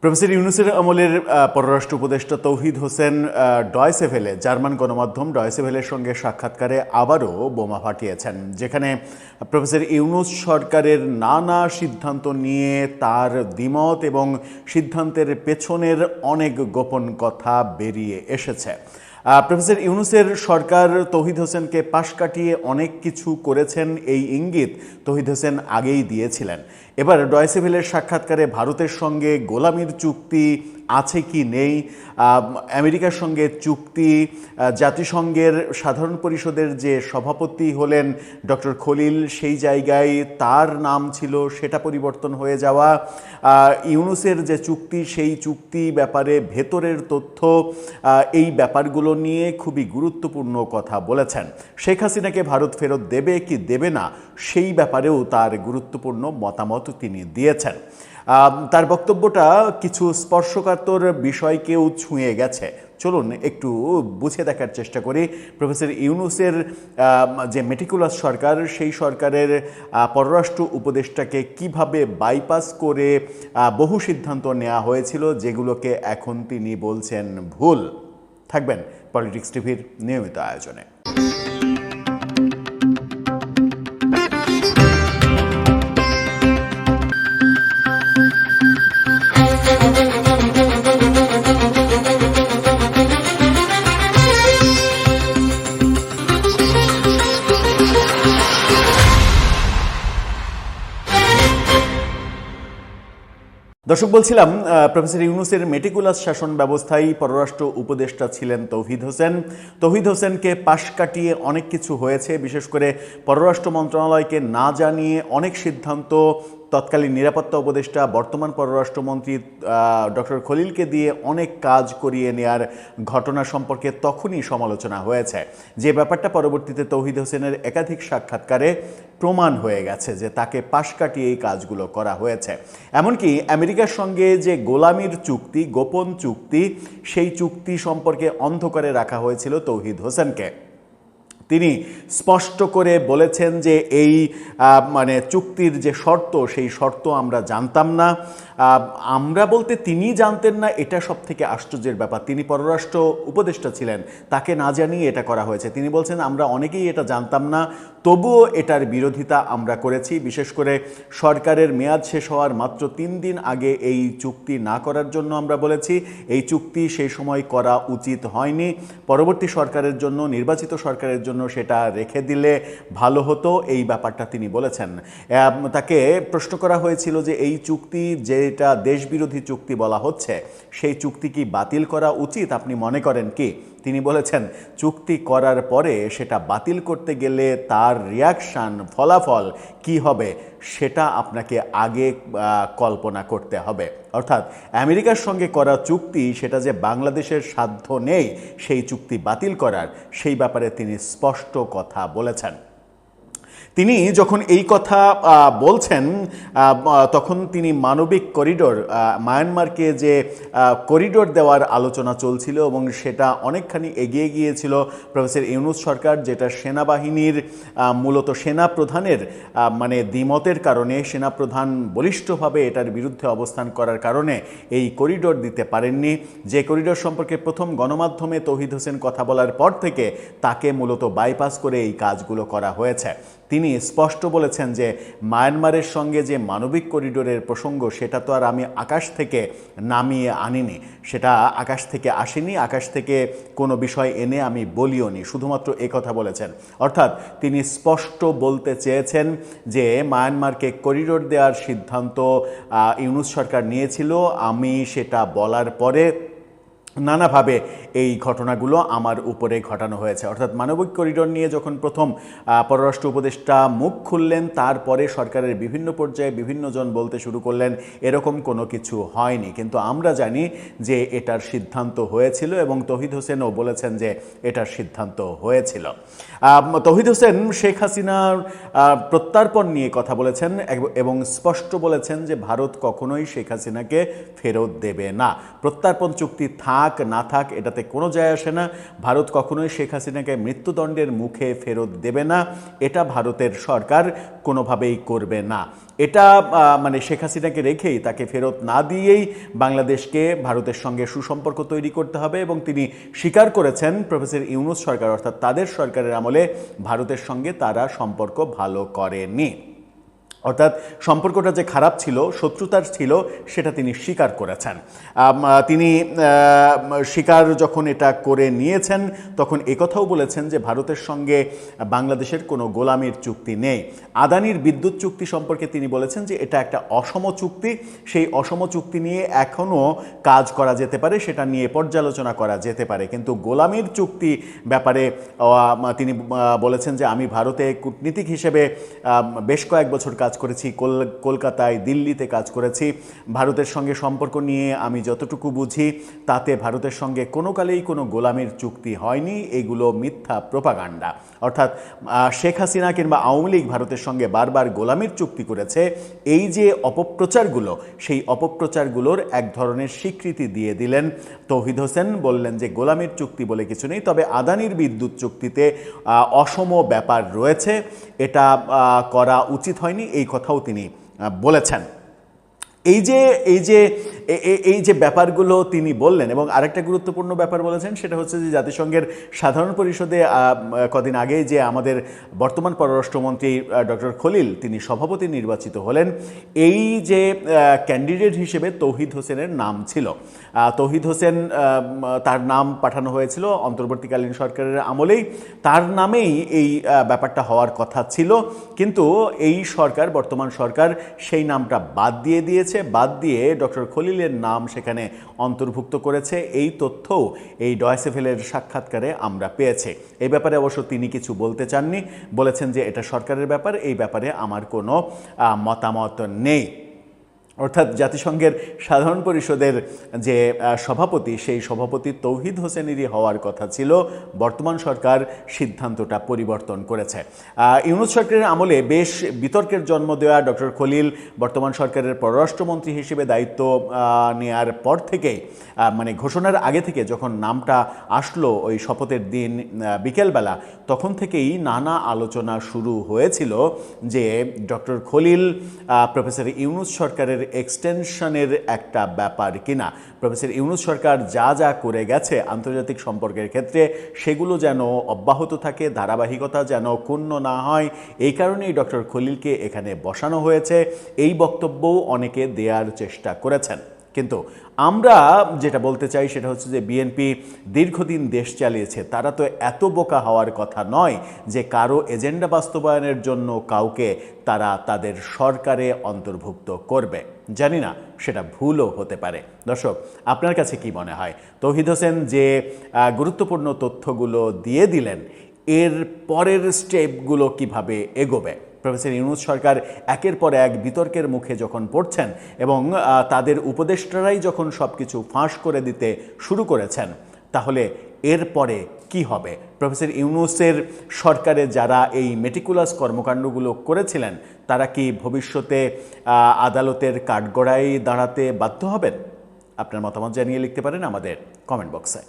Professor ইউনূসের আমলের পররাষ্ট্র উপদেষ্টা তৌহিদ হোসেন ডয়েচে ভেলে জার্মান গণমাধ্যম ডয়েচে ভেলের সঙ্গে সাক্ষাৎকারে আবারও বোমা ফাটিয়েছেন, যেখানে প্রফেসর ইউনূস সরকারের নানা সিদ্ধান্ত নিয়ে তার দ্বিমত এবং সিদ্ধান্তের পেছনের অনেক গোপন কথা বেরিয়ে এসেছে। প্রফেসর ইউনূসের সরকার তৌহিদ হোসেনকে পাশ কাটিয়ে অনেক কিছু করেছেন, এই ইঙ্গিত তৌহিদ হোসেন আগেই দিয়েছিলেন। এবার ডয়েচে ভেলের সাক্ষাৎকারে ভারতের সঙ্গে গোলামির চুক্তি আছে কি নেই, আমেরিকার সঙ্গে চুক্তি, জাতিসংঘের সাধারণ পরিষদের যে সভাপতি হলেন ডক্টর খলিল, সেই জায়গায় তার নাম ছিল, সেটা পরিবর্তন হয়ে যাওয়া, ইউনূসের যে চুক্তি সেই চুক্তি ব্যাপারে ভেতরের তথ্য, এই ব্যাপারগুলো নিয়ে খুবই গুরুত্বপূর্ণ কথা বলেছেন। শেখ হাসিনাকে ভারত ফেরত দেবে কি দেবে না সেই ব্যাপারেও তার গুরুত্বপূর্ণ মতামত তিনি দিয়েছেন। তার বক্তব্যটা কিছু স্পর্শকাতর বিষয়কেও ছুঁয়ে গেছে। চলুন একটু বুঝে দেখার চেষ্টা করি প্রফেসর ইউনূসের যে মেটিকুলাস সরকার, সেই সরকারের পররাষ্ট্র উপদেষ্টাকে কিভাবে বাইপাস করে বহু সিদ্ধান্ত নেওয়া হয়েছিল, যেগুলোকে এখন তিনি বলছেন ভুল। থাকবেন পলিটিক্স টিভির নিয়মিত আয়োজনে। দর্শক, বলছিলাম প্রফেসর ইউনূসের মেটিকুলাস শাসন ব্যবস্থায় পররাষ্ট্র উপদেষ্টা ছিলেন তৌহিদ হোসেন। তৌহিদ হোসেনকে পাশ কাটিয়ে অনেক কিছু হয়েছে, বিশেষ করে পররাষ্ট্র মন্ত্রণালয়কে না জানিয়ে অনেক সিদ্ধান্ত তৎকালীন নিরাপত্তা উপদেষ্টা বর্তমান পররাষ্ট্রমন্ত্রী ডক্টর খলিলকে দিয়ে অনেক কাজ করিয়ে নেয়ার ঘটনা সম্পর্কে তখনই সমালোচনা হয়েছে, যে ব্যাপারটা পরবর্তীতে তৌহিদ হোসেনের একাধিক সাক্ষাৎকারে প্রমাণ হয়ে গেছে যে তাকে পাশ কাটিয়ে এই কাজগুলো করা হয়েছে। এমনকি আমেরিকার সঙ্গে যে গোলামির চুক্তি, গোপন চুক্তি, সেই চুক্তি সম্পর্কে অন্ধকারে রাখা হয়েছিল তৌহিদ হোসেনকে। তিনি স্পষ্ট করে বলেছেন যে এই চুক্তির যে শর্ত, সেই শর্ত আমরা জানতাম না। আমরা বলতে তিনি জানতেন না, এটা সব থেকে আশ্চর্যের ব্যাপার। তিনি পররাষ্ট্র উপদেষ্টা ছিলেন, তাকে না জানিয়ে এটা করা হয়েছে। তিনি বলছেন আমরা অনেকেই এটা জানতাম না, তবুও এটার বিরোধিতা আমরা করেছি। বিশেষ করে সরকারের মেয়াদ শেষ হওয়ার মাত্র 3 দিন আগে এই চুক্তি না করার জন্য আমরা বলেছি। এই চুক্তি সেই সময় করা উচিত হয়নি, পরবর্তী সরকারের জন্য, নির্বাচিত সরকারের জন্য সেটা রেখে দিলে ভালো হতো, এই ব্যাপারটা তিনি বলেছেন। তাকে প্রশ্ন করা হয়েছিল যে এই চুক্তি, যেটা দেশবিরোধী চুক্তি বলা হচ্ছে, সেই চুক্তি কি বাতিল করা উচিত, আপনি মনে করেন কি? তিনি বলেছেন চুক্তি করার পরে সেটা বাতিল করতে গেলে তার রিয়াকশান, ফলাফল কি হবে সেটা আপনাকে আগে কল্পনা করতে হবে। অর্থাৎ আমেরিকার সঙ্গে করা চুক্তি, সেটা যে বাংলাদেশের সাধ্য নেই সেই চুক্তি বাতিল করার, সেই ব্যাপারে তিনি স্পষ্ট কথা বলেছেন। তিনি যখন এই কথা বলছেন তখন তিনি মানবিক করিডোর, মায়ানমারকে যে করিডোর দেওয়ার আলোচনা চলছিল এবং সেটা অনেকখানি এগিয়ে গিয়েছিল প্রফেসর ইউনূস সরকার, যেটা সেনাবাহিনীর মূলত সেনাপ্রধানের দ্বিমতের কারণে, সেনাপ্রধান বলিষ্ঠভাবে এটার বিরুদ্ধে অবস্থান করার কারণে এই করিডোর দিতে পারেননি। যে করিডোর সম্পর্কে প্রথম গণমাধ্যমে তৌহিদ হোসেন কথা বলার পর থেকে তাকে মূলত বাইপাস করে এই কাজগুলো করা হয়েছে। তিনি স্পষ্ট বলেছেন যে মায়ানমারের সঙ্গে যে মানবিক করিডোরের প্রসঙ্গ, সেটা তো আর আমি আকাশ থেকে নামিয়ে আনিনি, সেটা আকাশ থেকে আসেনি, আকাশ থেকে কোনো বিষয় এনে আমি বলিও নি, শুধুমাত্র কথা বলেছেন। অর্থাৎ তিনি স্পষ্ট বলতে চেয়েছেন যে মায়ানমারকে করিডোর দেওয়ার সিদ্ধান্ত ইউনূস সরকার নিয়েছিল, আমি সেটা বলার পরে নানাভাবে এই ঘটনাগুলো আমার উপরে ঘটানো হয়েছে। অর্থাৎ মানবিক করিডোর নিয়ে যখন প্রথম পররাষ্ট্র উপদেষ্টা মুখ খুললেন, তারপরে সরকারের বিভিন্ন পর্যায়ে বিভিন্ন জন বলতে শুরু করলেন এরকম কোনো কিছু হয়নি, কিন্তু আমরা জানি যে এটার সিদ্ধান্ত হয়েছিল এবং তৌহিদ হোসেনও বলেছেন যে এটার সিদ্ধান্ত হয়েছিল। তৌহিদ হোসেন শেখ হাসিনার প্রত্যার্পণ নিয়ে কথা বলেছেন এবং স্পষ্ট বলেছেন যে ভারত কখনোই শেখ হাসিনাকে ফেরত দেবে না। প্রত্যার্পণ চুক্তি থাক থাক না থাক এটাতে কোনো যায় আসে না। ভারত কখনোই শেখ হাসিনাকে মৃত্যুদণ্ডের মুখে ফেরত দেবে না, এটা ভারতের সরকার কোনোভাবেই করবে না। এটা মানে শেখ হাসিনাকে রেখেই, তাকে ফেরত না দিয়েই বাংলাদেশকে ভারতের সঙ্গে সুসম্পর্ক তৈরি করতে হবে। এবং তিনি স্বীকার করেছেন প্রফেসর ইউনূস সরকার অর্থাৎ তাদের সরকারের আমলে ভারতের সঙ্গে তারা সম্পর্ক ভালো করেনি, অর্থাৎ সম্পর্কটা যে খারাপ ছিল, শত্রুতার ছিল, সেটা তিনি স্বীকার করেছেন। তিনি স্বীকার যখন এটা করে নিয়েছেন তখন একথাও বলেছেন যে ভারতের সঙ্গে বাংলাদেশের কোনো গোলামির চুক্তি নেই। আদানির বিদ্যুৎ চুক্তি সম্পর্কে তিনি বলেছেন যে এটা একটা অসম চুক্তি, সেই অসম চুক্তি নিয়ে এখনও কাজ করা যেতে পারে, সেটা নিয়ে পর্যালোচনা করা যেতে পারে, কিন্তু গোলামির চুক্তি ব্যাপারে তিনি বলেছেন যে আমি ভারতে কূটনীতিক হিসেবে বেশ কয়েক বছর কাজ করেছি, কলকাতায়, দিল্লিতে কাজ করেছি। ভারতের সঙ্গে সম্পর্ক নিয়ে আমি যতটুকু বুঝি তাতে ভারতের সঙ্গে কোনো কালেই কোনো গোলামির চুক্তি হয়নি, এগুলো মিথ্যা প্রোপাগান্ডা। অর্থাৎ শেখ হাসিনা কিংবা আওয়ামী লীগ ভারতের সঙ্গে বারবার গোলামির চুক্তি করেছে, এই যে অপপ্রচারগুলো, সেই অপপ্রচারগুলোর এক ধরনের স্বীকৃতি দিয়ে দিলেন তৌহিদ হোসেন। বললেন যে গোলামির চুক্তি বলে কিছু নেই, তবে আদানির বিদ্যুৎ চুক্তিতে অসম ব্যাপার রয়েছে, এটা করা উচিত হয়নি, এই কথাও তিনি বলেছেন। এই যে ব্যাপারগুলো তিনি বললেন, এবং আরেকটা গুরুত্বপূর্ণ ব্যাপার বলেছেন, সেটা হচ্ছে যে জাতিসংঘের সাধারণ পরিষদে কদিন আগে যে আমাদের বর্তমান পররাষ্ট্রমন্ত্রী ডক্টর খলিল তিনি সভাপতি নির্বাচিত হলেন, এই যে ক্যান্ডিডেট হিসেবে তৌহিদ হোসেনের নাম ছিল। তৌহিদ হোসেন, তার নাম পাঠানো হয়েছিল অন্তর্বর্তীকালীন সরকারের আমলেই, তার নামেই এই ব্যাপারটা হওয়ার কথা ছিল, কিন্তু এই সরকার, বর্তমান সরকার সেই নামটা বাদ দিয়ে ডক্টর খলিলের নাম সেখানে অন্তর্ভুক্ত করেছে। এই তথ্যও এই ডয়েচে ভেলের সাক্ষাৎকারে আমরা পেয়েছি। এই ব্যাপারে অবশ্য তিনি কিছু বলতে চাননি, বলেছেন যে এটা সরকারের ব্যাপার, এই ব্যাপারে আমার কোনো মতামত নেই। অর্থাৎ জাতিসংঘের সাধারণ পরিষদের যে সভাপতি, সেই সভাপতি তৌহিদ হোসেনেরই হওয়ার কথা ছিল, বর্তমান সরকার সিদ্ধান্তটা পরিবর্তন করেছে। ইউনূস সরকারের আমলে বেশ বিতর্কের জন্ম দেওয়া ডক্টর খলিল বর্তমান সরকারের পররাষ্ট্রমন্ত্রী হিসেবে দায়িত্ব নেয়ার পর থেকেই, মানে ঘোষণার আগে থেকে যখন নামটা আসলো ওই শপথের দিন বিকেলবেলা, তখন থেকেই নানা আলোচনা শুরু হয়েছিল যে ডক্টর খলিল প্রফেসর ইউনূস সরকারের এক্সটেনশনের একটা ব্যাপার কিনা। প্রফেসর ইউনূস সরকার যা যা করে গেছে আন্তর্জাতিক সম্পর্কের ক্ষেত্রে, সেগুলো যেন অব্যাহত থাকে, ধারাবাহিকতা যেন ক্ষুণ্ণ না হয়, এই কারণেই ডক্টর খলিলকে এখানে বসানো হয়েছে। এই বক্তব্যও অনেকে দেওয়ার চেষ্টা করেছেন, কিন্তু আমরা যেটা বলতে চাই সেটা হচ্ছে যে বিএনপি দীর্ঘদিন দেশ চালিয়েছে, তারা তো এত বোকা হওয়ার কথা নয় যে কারো এজেন্ডা বাস্তবায়নের জন্য কাউকে তারা তাদের সরকারে অন্তর্ভুক্ত করবে। জানি না, সেটা ভুলও হতে পারে। দর্শক, আপনার কাছে কি মনে হয় তৌহিদ হোসেন যে গুরুত্বপূর্ণ তথ্যগুলো দিয়ে দিলেন, এর পরের স্টেপগুলো কিভাবে এগোবে? প্রফেসর ইউনূস সরকার একের পর এক বিতর্কের মুখে যখন পড়ছেন এবং তাদের উপদেষ্টারাই যখন সব কিছু ফাঁস করে দিতে শুরু করেছেন, তাহলে এরপরে কি হবে? প্রফেসর ইউনূসের সরকারে যারা এই মেটিকুলাস কর্মকাণ্ডগুলো করেছিলেন, তারা কি ভবিষ্যতে আদালতের কাঠগড়ায় দাঁড়াতে বাধ্য হবেন? আপনার মতামত জানিয়ে লিখতে পারেন আমাদের কমেন্ট বক্সে।